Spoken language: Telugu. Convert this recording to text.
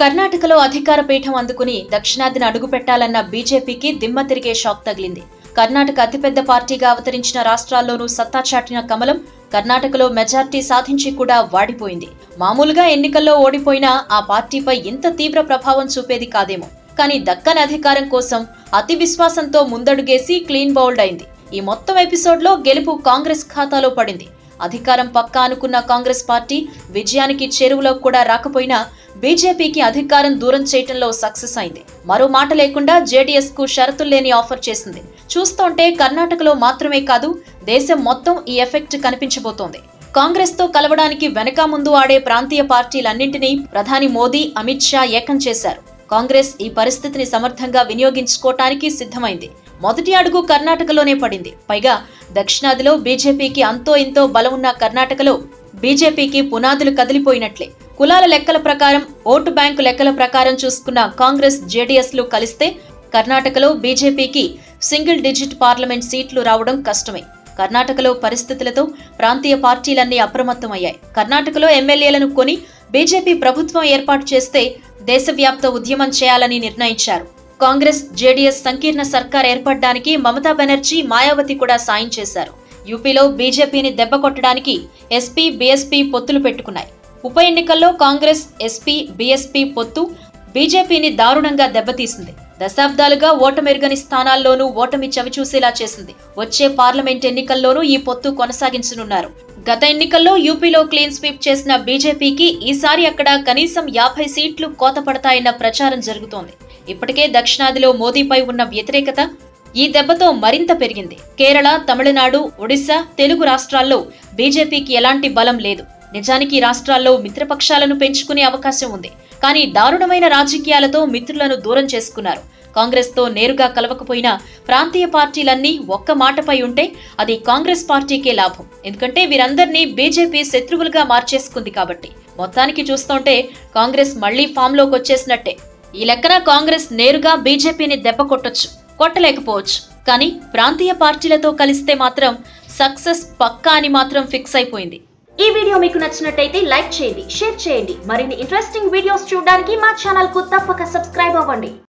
కర్ణాటకలో అధికార పీఠం అందుకుని దక్షిణాదిన అడుగుపెట్టాలన్న బీజేపీకి దిమ్మ తిరిగే షాక్ తగిలింది. కర్ణాటక అతిపెద్ద పార్టీగా అవతరించిన రాష్ట్రాల్లోనూ సత్తా చాటిన కమలం కర్ణాటకలో మెజార్టీ సాధించి కూడా వాడిపోయింది. మామూలుగా ఎన్నికల్లో ఓడిపోయినా ఆ పార్టీపై ఇంత తీవ్ర ప్రభావం చూపేది కాదేమో. కానీ దక్కన్ అధికారం కోసం అతి విశ్వాసంతో ముందడుగేసి క్లీన్ బౌల్డ్ అయింది. ఈ మొత్తం ఎపిసోడ్లో గెలుపు కాంగ్రెస్ ఖాతాలో పడింది. అధికారం పక్కా అనుకున్న కాంగ్రెస్ పార్టీ విజయానికి చెరువులో కూడా రాకపోయినా బీజేపీకి అధికారం దూరం చేయటంలో సక్సెస్ అయింది. మరో మాట లేకుండా జేడీఎస్ కు షరతుల్లేని ఆఫర్ చేసింది. చూస్తుంటే కర్ణాటకలో మాత్రమే కాదు, దేశం మొత్తం ఈ ఎఫెక్ట్ కనిపించబోతోంది. కాంగ్రెస్ తో కలవడానికి వెనక ముందు ఆడే ప్రాంతీయ పార్టీలన్నింటినీ ప్రధాని మోదీ, అమిత్ షా ఏకం చేశారు. కాంగ్రెస్ ఈ పరిస్థితిని సమర్థంగా వినియోగించుకోవటానికి సిద్ధమైంది. మొదటి అడుగు కర్ణాటకలోనే పడింది. పైగా దక్షిణాదిలో బీజేపీకి అంతో ఇంతో బలం ఉన్న కర్ణాటకలో బీజేపీకి పునాదులు కదిలిపోయినట్లే. కులాల లెక్కల ప్రకారం, ఓటు బ్యాంకు లెక్కల ప్రకారం చూసుకున్న కాంగ్రెస్, జేడీఎస్ లు కలిస్తే కర్ణాటకలో బీజేపీకి సింగిల్ డిజిట్ పార్లమెంట్ సీట్లు రావడం కష్టమే. కర్ణాటకలో పరిస్థితులతో ప్రాంతీయ పార్టీలన్నీ అప్రమత్తమయ్యాయి. కర్ణాటకలో ఎమ్మెల్యేలను కొని బీజేపీ ప్రభుత్వం ఏర్పాటు చేస్తే దేశవ్యాప్త ఉద్యమం చేయాలని నిర్ణయించారు. కాంగ్రెస్, జేడీఎస్ సంకీర్ణ సర్కార్ ఏర్పడడానికి మమతా బెనర్జీ, మాయావతి కూడా సాయం చేశారు. యూపీలో బీజేపీని దెబ్బకొట్టడానికి ఎస్పీ, బీఎస్పీ పొత్తులు పెట్టుకున్నాయి. ఉప ఎన్నికల్లో కాంగ్రెస్, ఎస్పీ, బీఎస్పీ పొత్తు బీజేపీని దారుణంగా దెబ్బతీసింది. దశాబ్దాలుగా ఓటమెరుగని స్థానాల్లోనూ ఓటమి చవిచూసేలా చేసింది. వచ్చే పార్లమెంట్ ఎన్నికల్లోనూ ఈ పొత్తు కొనసాగించనున్నారు. గత ఎన్నికల్లో యూపీలో క్లీన్ స్వీప్ చేసిన బీజేపీకి ఈసారి అక్కడ కనీసం 50 సీట్లు కోతపడతాయన్న ప్రచారం జరుగుతోంది. ఇప్పటికే దక్షిణాదిలో మోదీపై ఉన్న వ్యతిరేకత ఈ దెబ్బతో మరింత పెరిగింది. కేరళ, తమిళనాడు, ఒడిశా, తెలుగు రాష్ట్రాల్లో బీజేపీకి ఎలాంటి బలం లేదు. నిజానికి రాష్ట్రాల్లో మిత్రపక్షాలను పెంచుకునే అవకాశం ఉంది. కానీ దారుణమైన రాజకీయాలతో మిత్రులను దూరం చేసుకున్నారు. కాంగ్రెస్ తో నేరుగా కలవకపోయినా ప్రాంతీయ పార్టీలన్నీ ఒక్క మాటపై ఉంటే అది కాంగ్రెస్ పార్టీకే లాభం. ఎందుకంటే వీరందరినీ బీజేపీ శత్రువులుగా మార్చేసుకుంది కాబట్టి. మొత్తానికి చూస్తుంటే కాంగ్రెస్ మళ్లీ ఫామ్ లోకి వచ్చేసినట్టే. ఈ లెక్కన కాంగ్రెస్ నేరుగా బీజేపీని దెబ్బ కొట్టొచ్చు, కొట్టలేకపోవచ్చు. కానీ ప్రాంతీయ పార్టీలతో కలిస్తే మాత్రం సక్సెస్ పక్కా అని మాత్రం ఫిక్స్ అయిపోయింది. ఈ వీడియో మీకు నచ్చినట్టయితే లైక్ చేయండి, షేర్ చేయండి. మరిన్ని ఇంట్రెస్టింగ్ వీడియోస్ చూడడానికి మా ఛానల్ కు తప్పక సబ్స్క్రైబ్ అవ్వండి.